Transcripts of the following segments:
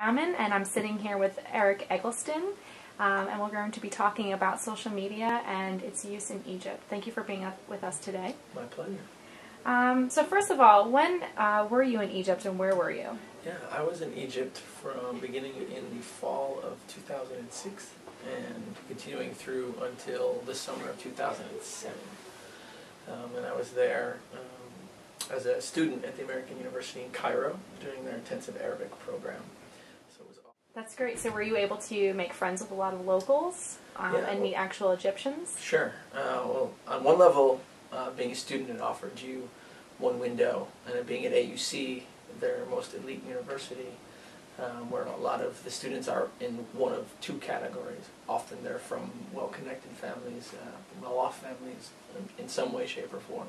And I'm sitting here with Eric Eggleston, and we're going to be talking about social media and its use in Egypt. Thank you for being with us today. My pleasure. So first of all, when were you in Egypt and where were you? Yeah, I was in Egypt from beginning in the fall of 2006 and continuing through until the summer of 2007. And I was there as a student at the American University in Cairo doing their intensive Arabic program. So it was That's great. So were you able to make friends with a lot of locals and meet actual Egyptians? Sure. Well, on one level, being a student, it offered you one window, and then being at AUC, their most elite university, where a lot of the students are in one of two categories. Often they're from well-connected families, well-off families, in some way, shape, or form.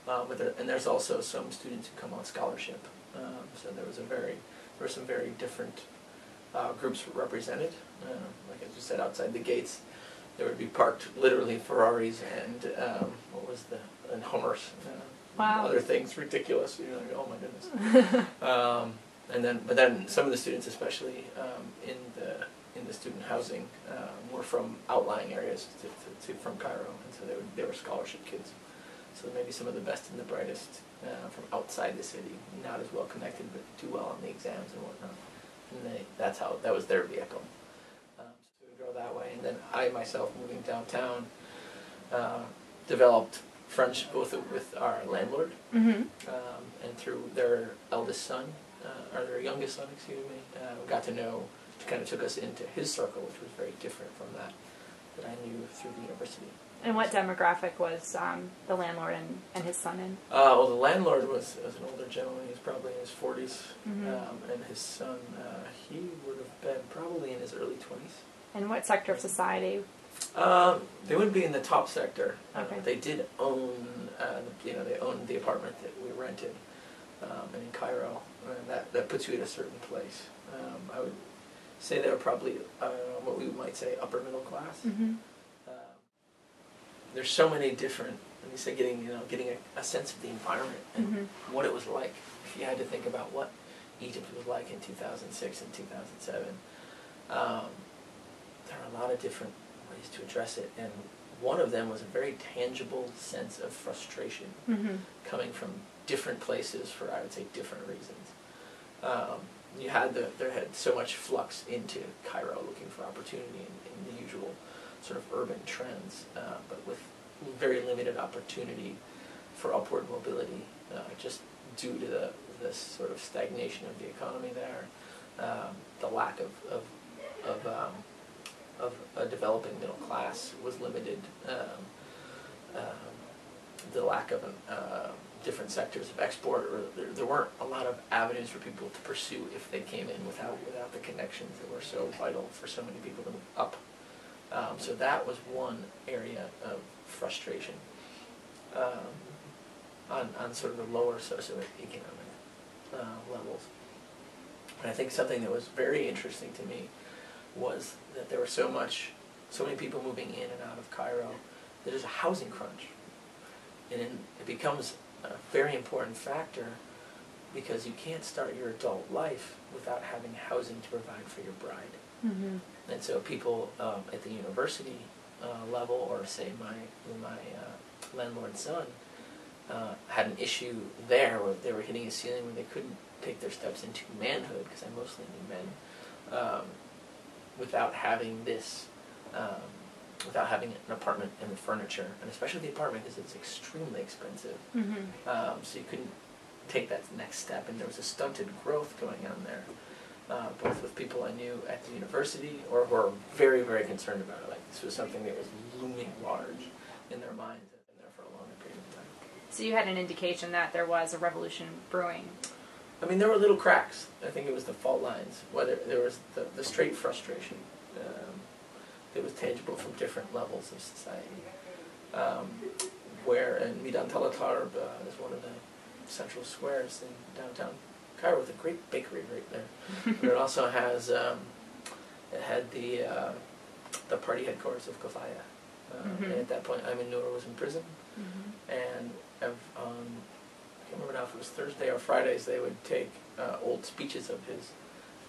And there's also some students who come on scholarship. So there were some very different groups represented. Like I just said, outside the gates, there would be parked literally Ferraris and and Hummers. Wow. Other things ridiculous. You're like, oh my goodness. But then some of the students, especially in the student housing, were from outlying areas from Cairo, and so they were scholarship kids. So maybe some of the best and the brightest from outside the city, not as well connected, but do well on the exams and whatnot. And that was their vehicle. So we would go that way, and then I myself, moving downtown, developed friendship both with our landlord and through their eldest son, or their youngest son, excuse me. We got to know, kind of took us into his circle, which was very different from that I knew through the university. And what demographic was the landlord and his son in? Well, the landlord was an older gentleman. He was probably in his 40s, and his son, he would have been probably in his early 20s. And what sector of society? They wouldn't be in the top sector. Okay. They did own, they owned the apartment that we rented, and in Cairo, and that puts you at a certain place. I would say they were probably what we might say upper middle class. There's so many different. Let me say, getting a sense of the environment and what it was like. If you had to think about what Egypt was like in 2006 and 2007, there are a lot of different ways to address it, and one of them was a very tangible sense of frustration coming from different places for, I would say, different reasons. There had so much flux into Cairo looking for opportunity in the usual sort of urban trends, but with very limited opportunity for upward mobility, just due to this sort of stagnation of the economy there, the lack of a developing middle class was limited, the lack of different sectors of export, or there weren't a lot of avenues for people to pursue if they came in without the connections that were so vital for so many people to move up. So that was one area of frustration on sort of the lower socioeconomic levels. And I think something that was very interesting to me was that there were so many people moving in and out of Cairo that there's a housing crunch. And it becomes a very important factor because you can't start your adult life without having housing to provide for your bride. And so people at the university level, or say my landlord's son, had an issue there where they were hitting a ceiling where they couldn't take their steps into manhood, because I mostly knew men, without having without having an apartment and the furniture, and especially the apartment because it's extremely expensive. So you couldn't take that next step, and there was a stunted growth going on there. Both with people I knew at the university or who were very, very concerned about it. Like, this was something that was looming large in their minds and been there for a longer period of time. So you had an indication that there was a revolution brewing. I mean, there were little cracks. I think it was the fault lines, whether there was the straight frustration that was tangible from different levels of society. And Midan Talatarb is one of the central squares in downtown Cairo with a great bakery right there. But it also has, it had the party headquarters of Kafaya. And at that point, Ayman Noor was in prison. And I can't remember now if it was Thursday or Fridays, they would take old speeches of his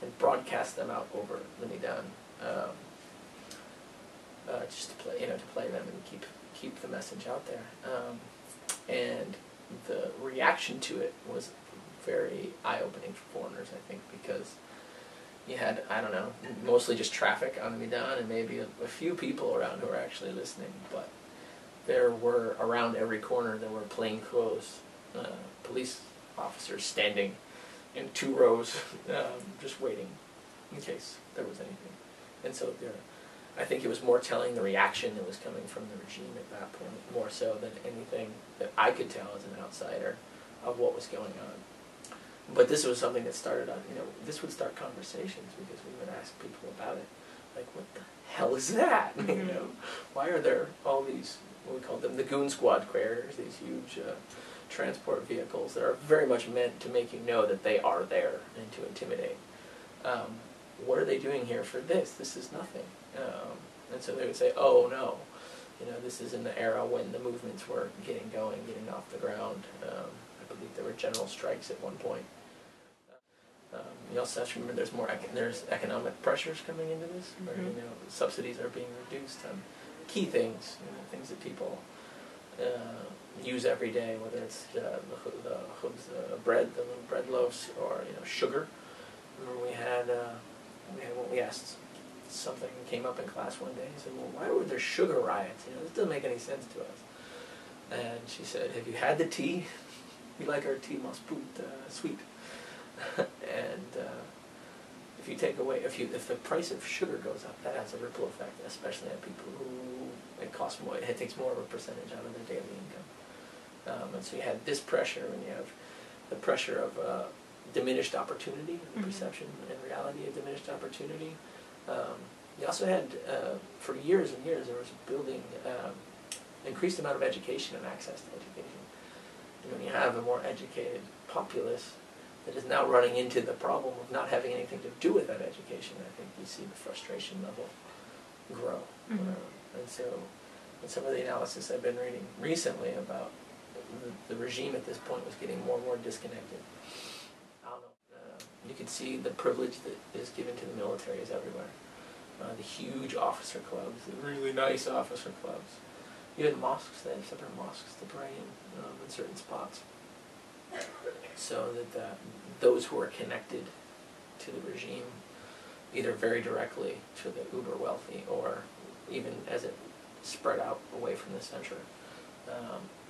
and broadcast them out over the Maidan, just to play them and keep the message out there. And the reaction to it was very eye-opening for foreigners, I think, because you had, I don't know, mostly just traffic on the Maidan and maybe a few people around who were actually listening, but there were, around every corner, there were plainclothes police officers standing in 2 rows, just waiting in case there was anything. And so I think it was more telling the reaction that was coming from the regime at that point, more so than anything that I could tell as an outsider of what was going on. But this was something that started on, this would start conversations because we would ask people about it. Like, what the hell is that? Mm-hmm. Why are there all these, what we call them, the goon squad carriers, these huge transport vehicles that are very much meant to make you know that they are there and to intimidate. What are they doing here for this? This is nothing. And so they would say, oh no, this is in the era when the movements were getting going, getting off the ground. I believe there were general strikes at one point. You also have to remember there's economic pressures coming into this, where subsidies are being reduced on key things, things that people use every day, whether it's the bread, the little bread loaves, or sugar. Remember we asked something that came up in class one day. He said, "Well, why were there sugar riots? This doesn't make any sense to us." And she said, "Have you had the tea? We like our tea most sweet." And if you take away, if the price of sugar goes up, that has a ripple effect, especially on people who it takes more of a percentage out of their daily income. And so you had this pressure, and you have the pressure of diminished opportunity, the perception and reality of diminished opportunity. You also had, for years and years, there was building increased amount of education and access to education. And when you have a more educated populace that is now running into the problem of not having anything to do with that education, I think you see the frustration level grow. And so, in some of the analysis I've been reading recently about the regime at this point was getting more and more disconnected. I don't know. You can see the privilege that is given to the military is everywhere. The huge officer clubs, the really nice officer clubs. Even mosques, they have separate mosques to pray in certain spots. So that those who are connected to the regime, either very directly to the uber wealthy, or even as it spread out away from the center,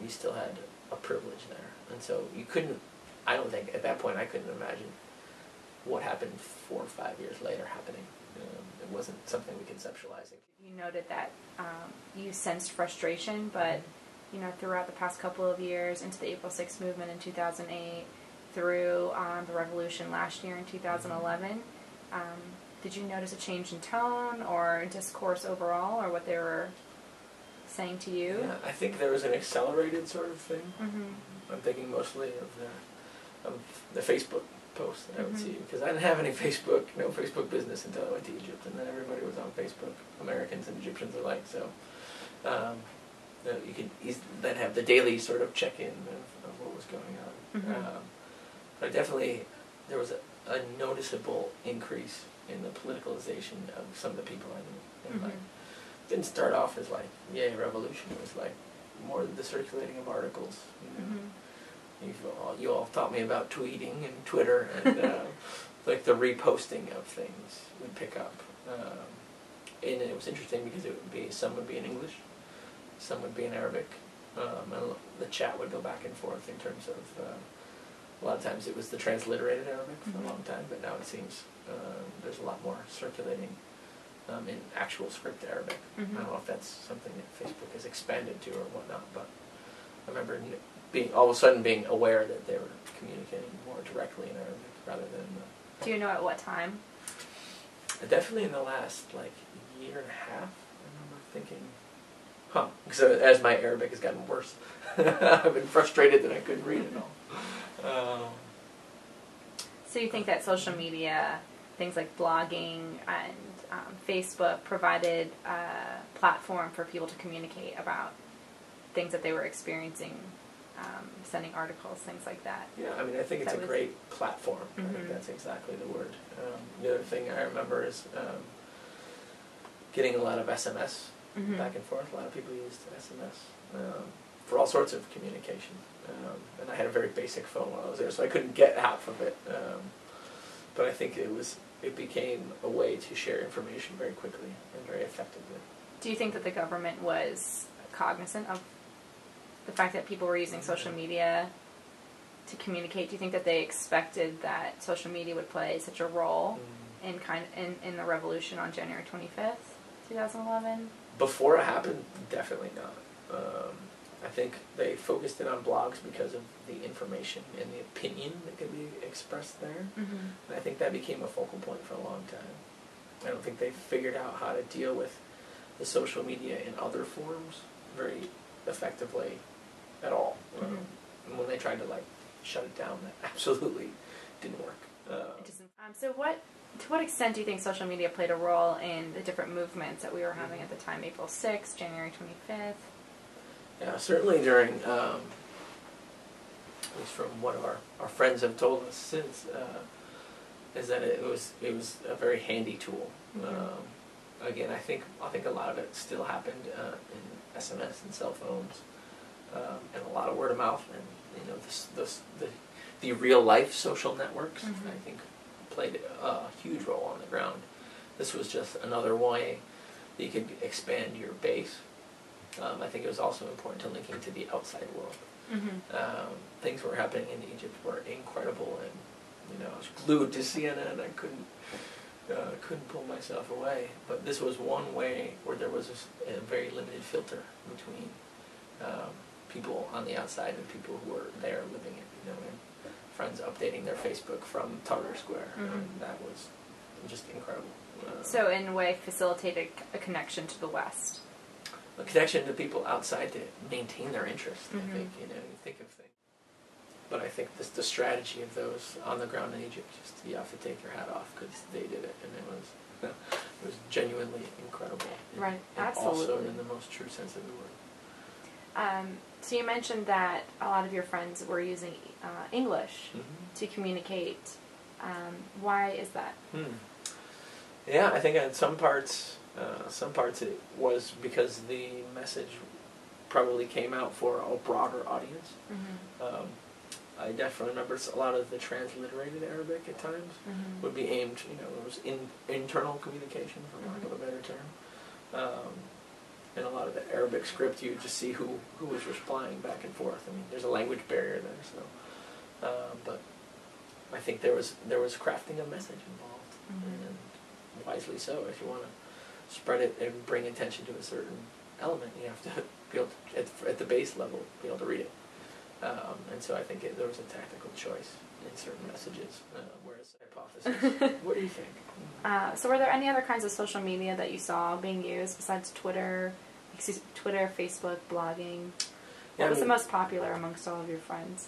you still had a privilege there. And so you couldn't, I don't think, at that point I couldn't imagine what happened 4 or 5 years later happening. It wasn't something we conceptualized. You noted that you sensed frustration, but throughout the past couple of years, into the April 6th movement in 2008, through the revolution last year in 2011, did you notice a change in tone or discourse overall, or what they were saying to you? Yeah, I think there was an accelerated sort of thing. I'm thinking mostly of the Facebook posts that I would see, because I didn't have any no Facebook business until I went to Egypt, and then everybody was on Facebook, Americans and Egyptians alike. So you could then have the daily sort of check-in of what was going on. But definitely there was a noticeable increase in the politicalization of some of the people I knew. And it didn't start off as like, yay, revolution. It was like more the circulating of articles. You all taught me about tweeting and Twitter, and like the reposting of things would pick up. And it was interesting because some would be in English, some would be in Arabic, and the chat would go back and forth in terms of, a lot of times it was the transliterated Arabic for a long time, but now it seems there's a lot more circulating in actual script Arabic. I don't know if that's something that Facebook has expanded to or whatnot, but I remember all of a sudden being aware that they were communicating more directly in Arabic rather than... Do you know at what time? Definitely in the last, year and a half, I remember thinking, because as my Arabic has gotten worse, I've been frustrated that I couldn't read it all. So you think that social media, things like blogging and Facebook, provided a platform for people to communicate about things that they were experiencing sending articles, things like that. Yeah, I mean, I think it's a great platform. I think that's exactly the word. The other thing I remember is getting a lot of SMS back and forth. A lot of people used SMS for all sorts of communication. And I had a very basic phone while I was there, so I couldn't get half of it. But I think it became a way to share information very quickly and very effectively. Do you think that the government was cognizant of the fact that people were using social media to communicate? Do you think that they expected that social media would play such a role in the revolution on January 25th, 2011? Before it happened, definitely not. I think they focused in on blogs because of the information and the opinion that could be expressed there. And I think that became a focal point for a long time. I don't think they figured out how to deal with the social media in other forms very effectively at all. And when they tried to shut it down, that absolutely didn't work. So to what extent do you think social media played a role in the different movements that we were having at the time, April 6th, January 25th? Yeah, certainly during, at least from what our friends have told us since, is that it was a very handy tool. Again, I think a lot of it still happened in SMS and cell phones, and a lot of word of mouth, and the real life social networks. I think played a huge role on the ground. This was just another way that you could expand your base. I think it was also important to link into the outside world. Things were happening in Egypt were incredible, and I was glued to CNN. I couldn't pull myself away. But this was one way where there was a very limited filter between people on the outside and people who were there living it. And friends updating their Facebook from Tahrir Square. And that was just incredible. So in a way, facilitated a connection to the West. A connection to people outside to maintain their interest. I think you think of things, but I think the strategy of those on the ground in Egypt, just you have to take your hat off because they did it, and it was genuinely incredible. Right, and absolutely. Also in the most true sense of the word. So you mentioned that a lot of your friends were using English to communicate. Why is that? Yeah, I think in some parts it was because the message probably came out for a broader audience. I definitely remember a lot of the transliterated Arabic at times would be aimed, it was internal communication, for lack of a better term. And a lot of the Arabic script, you just see who was replying back and forth. I mean, there's a language barrier there, so. But I think there was crafting a message involved, and wisely so. If you want to spread it and bring attention to a certain element, you have to be able to, at the base level, be able to read it. And so I think there was a tactical choice in certain messages, whereas hypothesis. What do you think? So were there any other kinds of social media that you saw being used besides Twitter, Facebook, blogging? What was the most popular amongst all of your friends?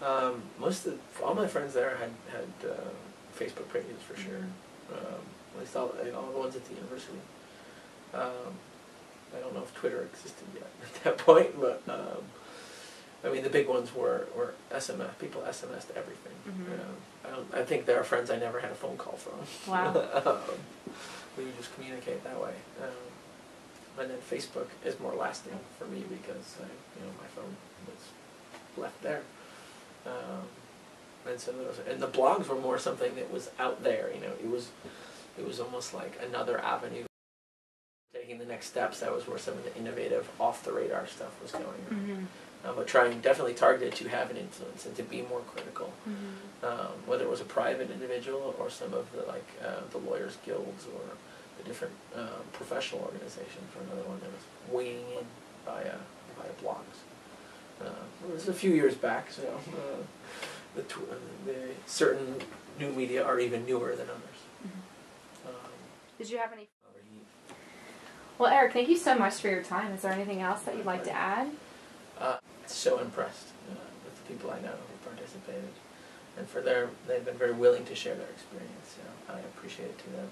All my friends there had Facebook pages for sure. At least all the ones at the university. I don't know if Twitter existed yet at that point, but I mean the big ones were SMS. People SMS'd everything. I think there are friends I never had a phone call from. Wow. We just communicate that way. And then Facebook is more lasting for me because my phone was left there. And so the blogs were more something that was out there. It was almost like another avenue. Taking the next steps, that was where some of the innovative, off-the-radar stuff was going. But trying definitely targeted to have an influence and to be more critical. Whether it was a private individual or some of the lawyers' guilds or the different professional organizations, or another one that was weighing in via blogs. It was a few years back, so the certain new media are even newer than others. Did you have any? Well, Eric, thank you so much for your time. Is there anything else that you'd like to add? So impressed with the people I know who participated, and they've been very willing to share their experience. I appreciate it to them.